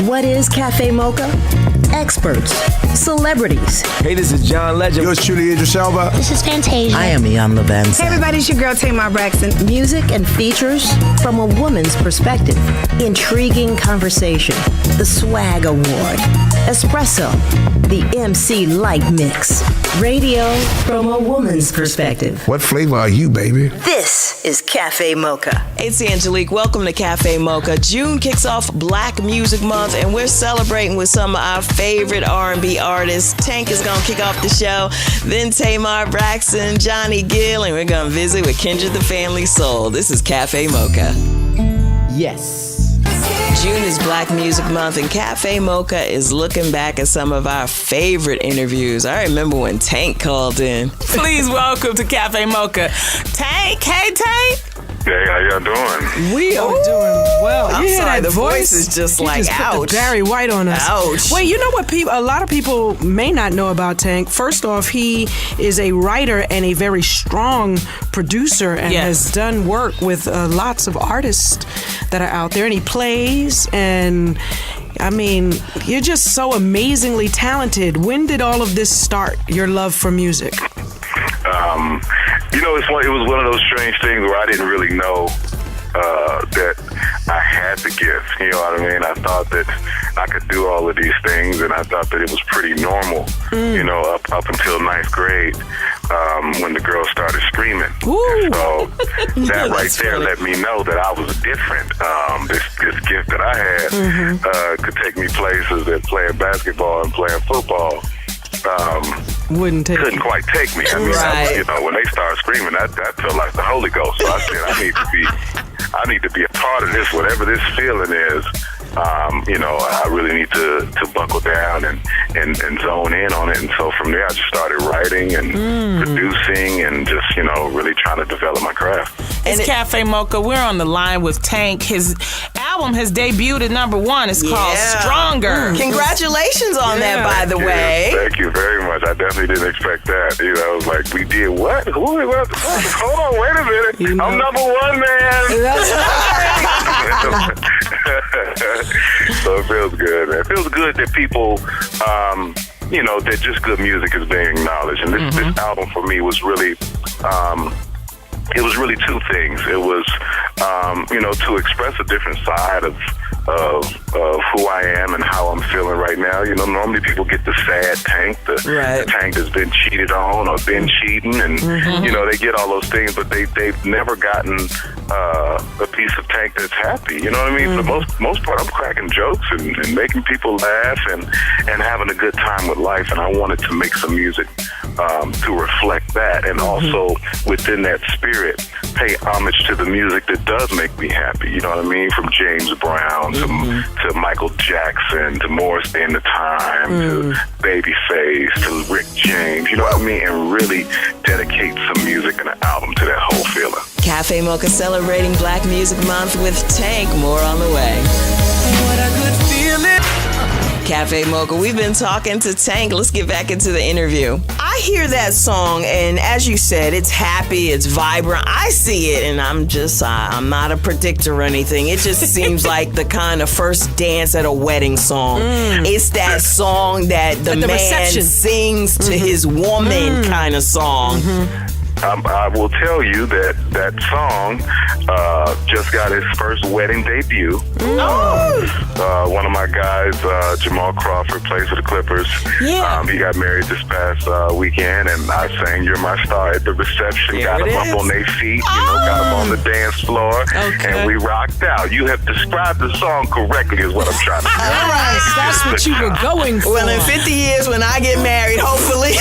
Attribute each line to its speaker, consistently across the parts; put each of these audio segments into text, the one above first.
Speaker 1: What is Cafe Mocha? Experts, celebrities.
Speaker 2: Hey, this is John Legend.
Speaker 3: Yours truly, Idris Elba.
Speaker 4: This is Fantasia.
Speaker 5: I am Ian Levinson.
Speaker 6: Hey everybody, it's your girl Tamar Braxton.
Speaker 1: Music and features from a woman's perspective. Intriguing conversation. The Swag Award. Espresso. The MC Light Mix. Radio from a woman's perspective.
Speaker 3: What flavor are you, baby?
Speaker 1: This is Cafe Mocha.
Speaker 7: It's Angelique. Welcome to Cafe Mocha. June kicks off Black Music Month, and we're celebrating with some of our favorite R&B artists. Tank is going to kick off the show, then Tamar Braxton, Johnny Gill, and we're going to visit with Kendra the Family Soul. This is Cafe Mocha.
Speaker 8: Yes.
Speaker 7: June is Black Music Month, and Cafe Mocha is looking back at some of our favorite interviews. I remember when Tank called in. Please welcome to Cafe Mocha, Tank. Hey, Tank.
Speaker 9: Hey, how y'all doing?
Speaker 8: We are doing well.
Speaker 7: I'm
Speaker 8: You hear
Speaker 7: sorry,
Speaker 8: that
Speaker 7: the voice is just like,
Speaker 8: put
Speaker 7: ouch.
Speaker 8: the Barry White on us.
Speaker 7: Ouch.
Speaker 8: Wait, you know what? A lot of people may not know about Tank. First off, he is a writer and a very strong producer and has done work with lots of artists that are out there. And he plays and... I mean, you're just so amazingly talented. When did all of this start, your love for music?
Speaker 9: It was one of those strange things where I didn't really know that I had the gift. You know what I mean? I thought that I could do all of these things, and I thought that it was pretty normal, up until ninth grade when the girls started screaming. And so that right there let me know that I was different. This gift that I had could take me places that playing basketball and playing football couldn't quite take me. I mean, when they started screaming, that felt like the Holy Ghost. So I said, I need to be a part of this, whatever this feeling is. I really need to buckle down and zone in on it. And so from there, I just started writing and producing and just, really trying to develop my craft.
Speaker 10: It's Cafe Mocha. We're on the line with Tank. His album has debuted at #1. It's called Stronger.
Speaker 7: Congratulations on that, by the way.
Speaker 9: Thank you very much. I definitely didn't expect that. I was like, we did what? Hold on, wait a minute. I'm #1, man.
Speaker 7: That's right.
Speaker 9: So it feels good, man. It feels good that people, that just good music is being acknowledged. And this album for me was really, it was really two things. It was, to express a different side of who I am and how I'm feeling right now. Normally people get the sad Tank, the Tank that's been cheated on or been cheating, and they get all those things, but they've never gotten a piece of Tank that's happy. You know what I mean? For the most part, I'm cracking jokes and making people laugh and having a good time with life, and I wanted to make some music to reflect that, and also within that spirit, pay homage to the music that does make me happy. You know what I mean? From James Brown to Michael Jackson to Morris Day and the Time to Babyface to Rick James. You know what I mean? And really dedicate some music and an album to that whole feeling.
Speaker 7: Cafe Mocha celebrating Black Music Month with Tank. More on the way. What a good feeling. Cafe Mocha, we've been talking to Tank. Let's get back into the interview. I hear that song, and as you said, it's happy, it's vibrant. I see it, and I'm not a predictor or anything. It just seems like the kind of first dance at a wedding song. It's that song that the man reception sings to his woman kind of song.
Speaker 9: I will tell you that song just got his first wedding debut. One of my guys, Jamal Crawford, plays for the Clippers. He got married this past weekend, and I sang "You're My Star" at the reception. Got them up on their feet, got them on the dance floor, and we rocked out. You have described the song correctly, is what I'm trying to say.
Speaker 8: All right, that's what you were going for.
Speaker 7: Well, in 50 years, when I get married, hopefully,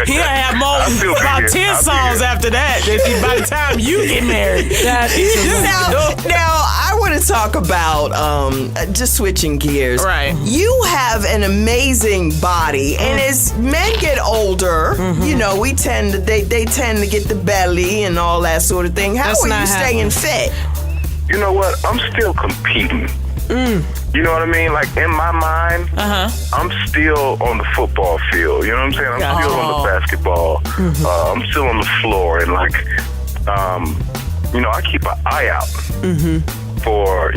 Speaker 10: he'll have more. About 10 songs after that. By the time you get married.
Speaker 7: Now, I want to talk about just switching gears.
Speaker 10: Right.
Speaker 7: You have an amazing body, and as men get older, we they tend to get the belly and all that sort of thing. How are you staying fit?
Speaker 9: You know what? I'm still competing. You know what I mean? Like, in my mind, I'm still on the football field. You know what I'm saying? I'm still on the basketball. I'm still on the floor. And, I keep an eye out for,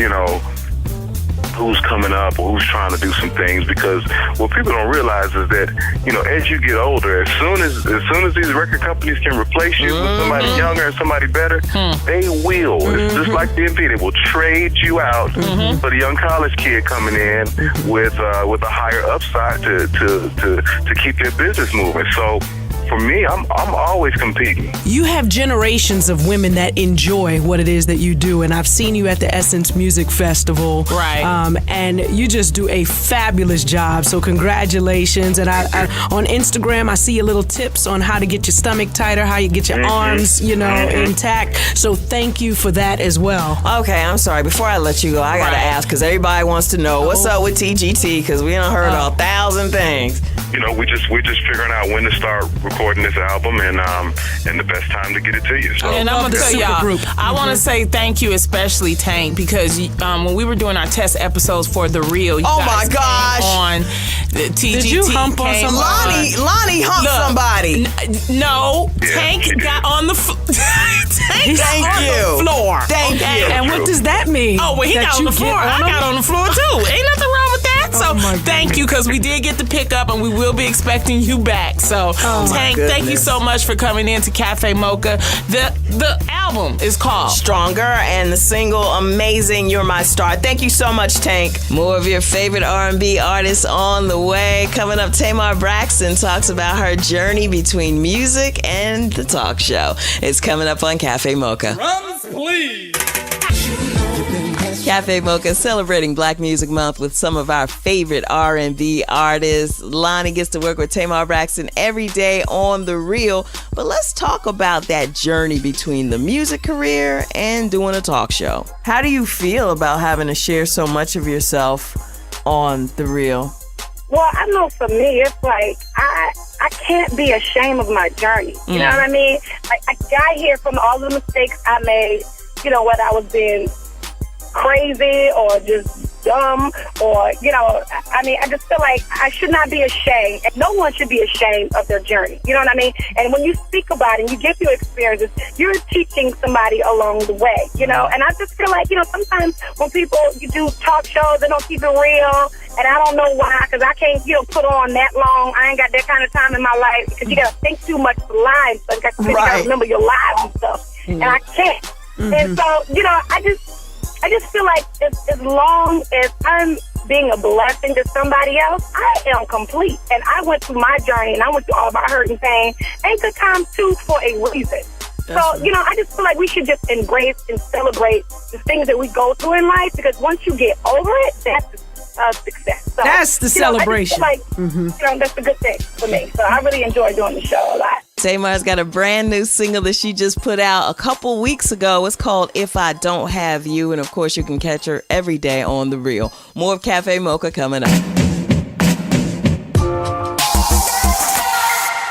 Speaker 9: who's coming up or who's trying to do some things, because what people don't realize is that, you know, as you get older, as soon as these record companies can replace you with somebody younger and somebody better, they will. It's just like the NBA. They will trade you out for the young college kid coming in with a higher upside to keep their business moving. So for me, I'm always competing.
Speaker 8: You have generations of women that enjoy what it is that you do, and I've seen you at the Essence Music Festival.
Speaker 10: Right.
Speaker 8: And you just do a fabulous job. So congratulations. And I on Instagram, I see your little tips on how to get your stomach tighter, how you get your arms, intact. So thank you for that as well.
Speaker 7: Okay, I'm sorry. Before I let you go, I gotta ask, because everybody wants to know what's up with TGT, because we done heard 1,000 things.
Speaker 9: You know, we're just figuring out when to start recording this album and the best time to get it to you. So.
Speaker 10: And I'm gonna tell y'all, I want to say thank you, especially Tank, because when we were doing our test episodes for The Real, you guys
Speaker 7: my gosh,
Speaker 10: on the TGT.
Speaker 8: Did you hump on somebody?
Speaker 7: Lonnie humped somebody.
Speaker 10: No, Tank got on the floor. Tank got on the floor.
Speaker 7: Thank you.
Speaker 8: And what does that mean?
Speaker 10: Oh, well, he got on the floor. I got on the floor too. Ain't nothing wrong with that. So thank you, because we did get the pickup, and we will be expecting you back. So Tank, thank you so much for coming in to Cafe Mocha. The album is called
Speaker 7: Stronger, and the single Amazing, You're My Star. Thank you so much, Tank. More of your favorite R&B artists on the way. Coming up, Tamar Braxton talks about her journey between music and the talk show. It's coming up on Cafe Mocha.
Speaker 2: Drums, please.
Speaker 7: Cafe Mocha celebrating Black Music Month with some of our favorite R&B artists. Lonnie gets to work with Tamar Braxton every day on The Real. But let's talk about that journey between the music career and doing a talk show. How do you feel about having to share so much of yourself on The Real?
Speaker 4: Well, I know for me, it's like I can't be ashamed of my journey. You know what I mean? Like, I got here from all the mistakes I made, whether I was being crazy or just dumb or, I just feel like I should not be ashamed. And no one should be ashamed of their journey. You know what I mean? And when you speak about it and you give your experiences, you're teaching somebody along the way, And I just feel like, sometimes when you do talk shows, they don't keep it real. And I don't know why, because I can't, put on that long. I ain't got that kind of time in my life, because you got to think too much for lives. So you got to remember your lives and stuff. And I can't. And so, I just feel like as long as I'm being a blessing to somebody else, I am complete. And I went through my journey, and I went through all my hurt and pain and good times too for a reason. So, I just feel like we should just embrace and celebrate the things that we go through in life, because once you get over it, that's success. So,
Speaker 8: that's the celebration.
Speaker 4: I just feel like, that's a good thing for me. So I really enjoy doing the show a lot.
Speaker 7: Tamar's got a brand new single that she just put out a couple weeks ago. It's called If I Don't Have You. And of course, you can catch her every day on The Real. More of Cafe Mocha coming up.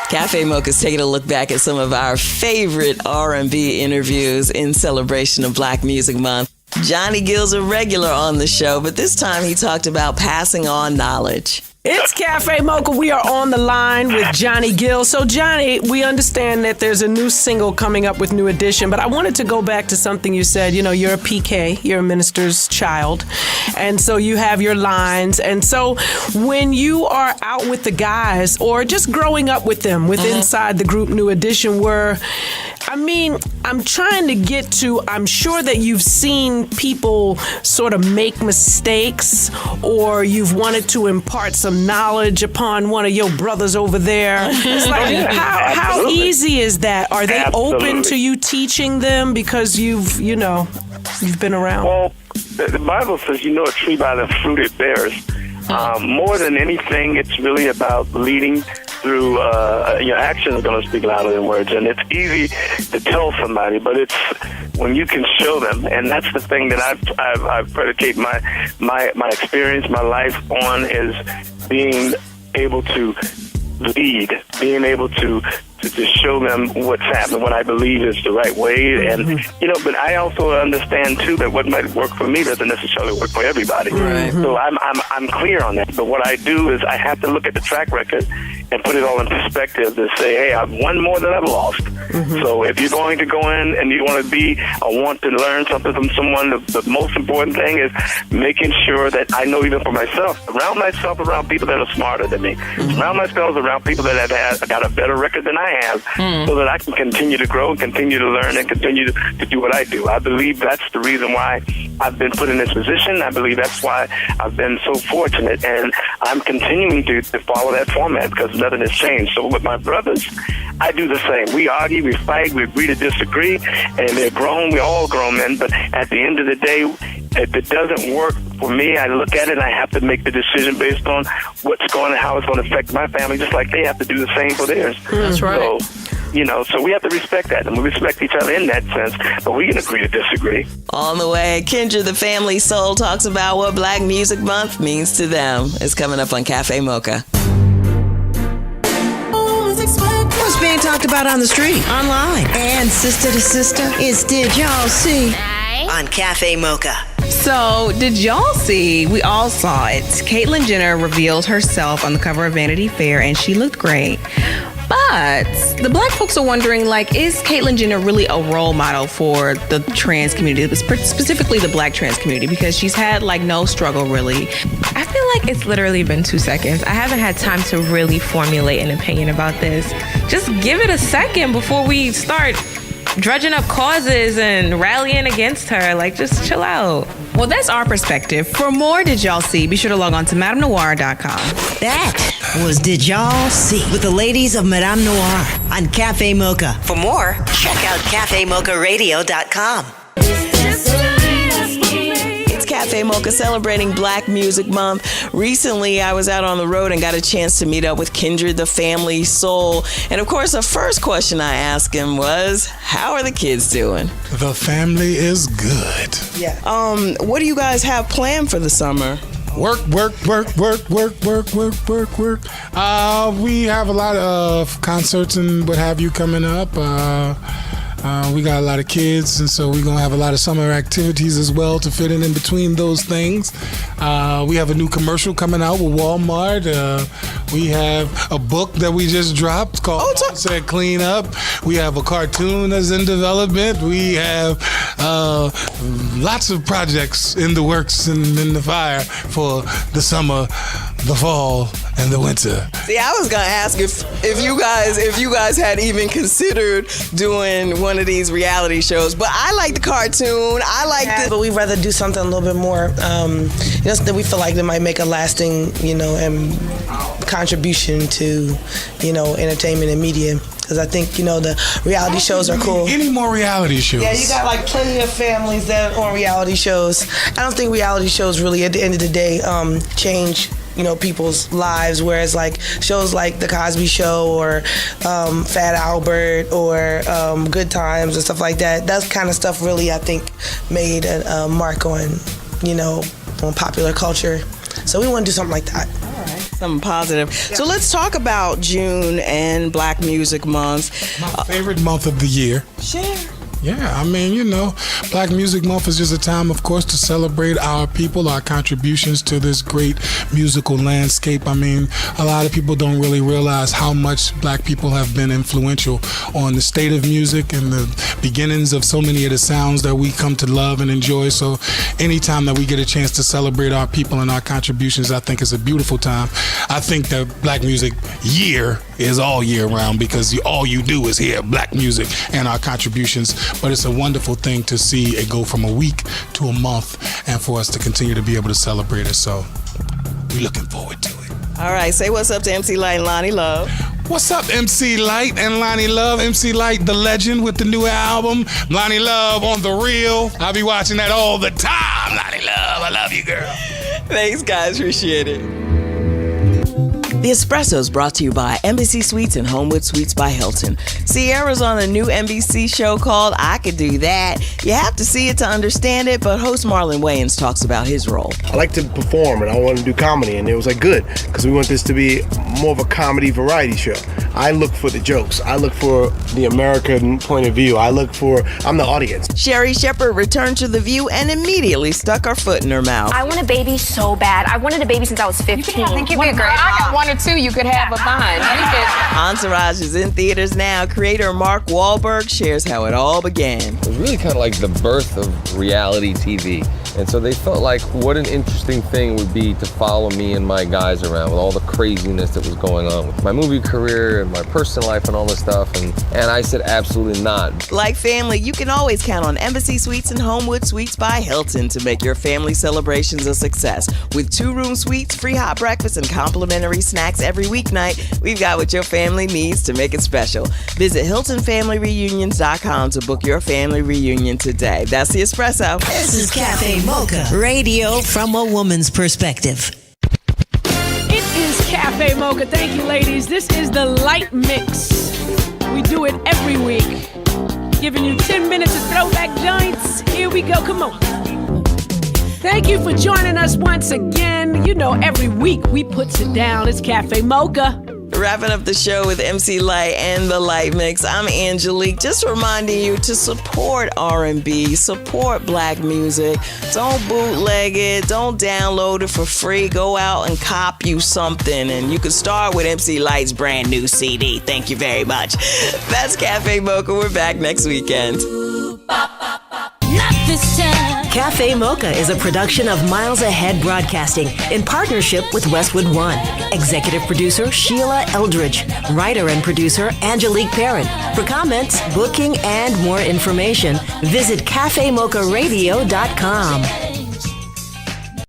Speaker 7: Cafe Mocha's taking a look back at some of our favorite R&B interviews in celebration of Black Music Month. Johnny Gill's a regular on the show, but this time he talked about passing on knowledge.
Speaker 8: It's Cafe Mocha. We are on the line with Johnny Gill. So, Johnny, we understand that there's a new single coming up with New Edition, but I wanted to go back to something you said. You're a PK, you're a minister's child, and so you have your lines. And so when you are out with the guys or just growing up with them inside the group New Edition, I'm trying to get to, I'm sure that you've seen people sort of make mistakes, or you've wanted to impart some knowledge upon one of your brothers over there. It's like, how easy is that? Are they open to you teaching them because you've been around?
Speaker 5: Well, the Bible says you know a tree by the fruit it bears. More than anything, it's really about leading through your actions are going to speak louder than words, and it's easy to tell somebody, but it's when you can show them, and that's the thing that I've predicate my experience, my life on, is being able to lead, being able to just show them what's happening, what I believe is the right way, and but I also understand too that what might work for me doesn't necessarily work for everybody. Right. So I'm clear on that. But what I do is I have to look at the track record and put it all in perspective to say, hey, I've won more than I've lost. So if you're going to go in and you want to be or want to learn something from someone, the most important thing is making sure that I know, even for myself, surround myself around people that are smarter than me. Surround myself around people that have got a better record than I have, so that I can continue to grow and continue to learn and continue to do what I do. I believe that's the reason why I've been put in this position. I believe that's why I've been so fortunate, and I'm continuing to follow that format because nothing has changed. So with my brothers, I do the same. We argue, we fight, we agree to disagree, and they're grown. We're all grown men, but at the end of the day, if it doesn't work for me, I look at it and I have to make the decision based on how it's going to affect my family, just like they have to do the same for theirs.
Speaker 10: That's right.
Speaker 5: So we have to respect that, and we respect each other in that sense, but we can agree to disagree.
Speaker 7: On the way, Kendra the Family Soul talks about what Black Music Month means to them. It's coming up on Cafe Mocha.
Speaker 1: What's being talked about on the street, online, and sister to sister? It's Did Y'all See? On Cafe Mocha.
Speaker 6: So, did y'all see? We all saw it. Caitlyn Jenner revealed herself on the cover of Vanity Fair, and she looked great. But the Black folks are wondering, is Caitlyn Jenner really a role model for the trans community, specifically the Black trans community? Because she's had, no struggle, really.
Speaker 2: I feel like it's literally been 2 seconds. I haven't had time to really formulate an opinion about this. Just give it a second before we start dredging up causes and rallying against her. Just chill out.
Speaker 6: Well, that's our perspective. For more Did Y'all See, be sure to log on to MadameNoir.com.
Speaker 1: That was Did Y'all See with the ladies of Madame Noir on Cafe Mocha. For more, check out CafeMochaRadio.com.
Speaker 7: Cafe Mocha celebrating Black Music Month. Recently, I was out on the road and got a chance to meet up with Kendra the Family Soul. And of course, the first question I asked him was, how are the kids doing?
Speaker 3: The family is good.
Speaker 7: Yeah. What do you guys have planned for the summer?
Speaker 3: Work. We have a lot of concerts and what have you coming up. We got a lot of kids, and so we're going to have a lot of summer activities as well to fit in between those things. We have a new commercial coming out with Walmart. We have a book that we just dropped called Said Clean Up. We have a cartoon that's in development. We have lots of projects in the works and in the fire for the summer, the fall, and the winter.
Speaker 7: See, I was gonna ask if you guys had even considered doing one of these reality shows, but I like the cartoon. I like
Speaker 11: but we'd rather do something a little bit more, that we feel like that might make a lasting, contribution to, entertainment and media. Because I think, the reality shows are cool.
Speaker 3: Any more reality shows?
Speaker 11: Yeah, you got plenty of families that are on reality shows. I don't think reality shows really, at the end of the day, change people's lives, whereas shows like The Cosby Show or Fat Albert or Good Times and stuff like that, that kind of stuff really, I think, made a mark on, on popular culture. So we want to do something like that.
Speaker 7: All right, something positive. Yeah. So let's talk about June and Black Music Month.
Speaker 3: My favorite month of the year.
Speaker 7: Sure.
Speaker 3: Yeah, Black Music Month is just a time, of course, to celebrate our people, our contributions to this great musical landscape. A lot of people don't really realize how much Black people have been influential on the state of music and the beginnings of so many of the sounds that we come to love and enjoy. So anytime that we get a chance to celebrate our people and our contributions, I think it's a beautiful time. I think that Black Music Year is all year round because all you do is hear Black music and our contributions. But it's a wonderful thing to see it go from a week to a month and for us to continue to be able to celebrate it. So we're looking forward to it.
Speaker 7: All right, say what's up to MC Light and Lonnie Love.
Speaker 3: What's up, MC Light and Lonnie Love? MC Light, the legend with the new album. Lonnie Love on the reel. I'll be watching that all the time. Lonnie Love, I love you, girl.
Speaker 7: Thanks, guys. Appreciate it. The Espresso is brought to you by Embassy Suites and Homewood Suites by Hilton. Sierra's on a new NBC show called I Could Do That. You have to see it to understand it, but host Marlon Wayans talks about his role.
Speaker 12: I like to perform and I want to do comedy, and it was good because we want this to be more of a comedy variety show. I look for the jokes. I look for the American point of view. I'm the audience.
Speaker 7: Sherry Shepherd returned to The View and immediately stuck her foot in her mouth.
Speaker 13: I want a baby so bad. I wanted a baby since I was 15.
Speaker 14: I think you'd be a great mom. I got 1 or
Speaker 13: too. You could have a bond.
Speaker 7: Entourage is in theaters now. Creator Mark Wahlberg shares how it all began.
Speaker 14: It was really kind of like the birth of reality TV. And so they felt like what an interesting thing would be to follow me and my guys around with all the craziness that was going on with my movie career and my personal life and all this stuff. And I said, absolutely not.
Speaker 7: Like family, you can always count on Embassy Suites and Homewood Suites by Hilton to make your family celebrations a success. With 2-room suites, free hot breakfast, and complimentary snacks every weeknight, we've got what your family needs to make it special. Visit HiltonFamilyReunions.com to book your family reunion today. That's the Espresso.
Speaker 1: This is Cafe Mocha, radio from a woman's perspective.
Speaker 15: It is Cafe Mocha. Thank you, ladies. This is the Light Mix. We do it every week. Giving you 10 minutes of throwback joints. Here we go. Come on. Thank you for joining us once again. You know, every week we put it down. It's Cafe Mocha.
Speaker 7: Wrapping up the show with MC Light and the Light Mix. I'm Angelique, just reminding you to support R&B, support black music. Don't bootleg it. Don't download it for free. Go out and cop you something. And you can start with MC Light's brand new CD. Thank you very much. That's Cafe Mocha. We're back next weekend.
Speaker 1: Not this time. Cafe Mocha is a production of Miles Ahead Broadcasting in partnership with Westwood One. Executive producer Sheila Eldridge. Writer and producer Angelique Perrin. For comments, booking, and more information, visit cafemocharadio.com.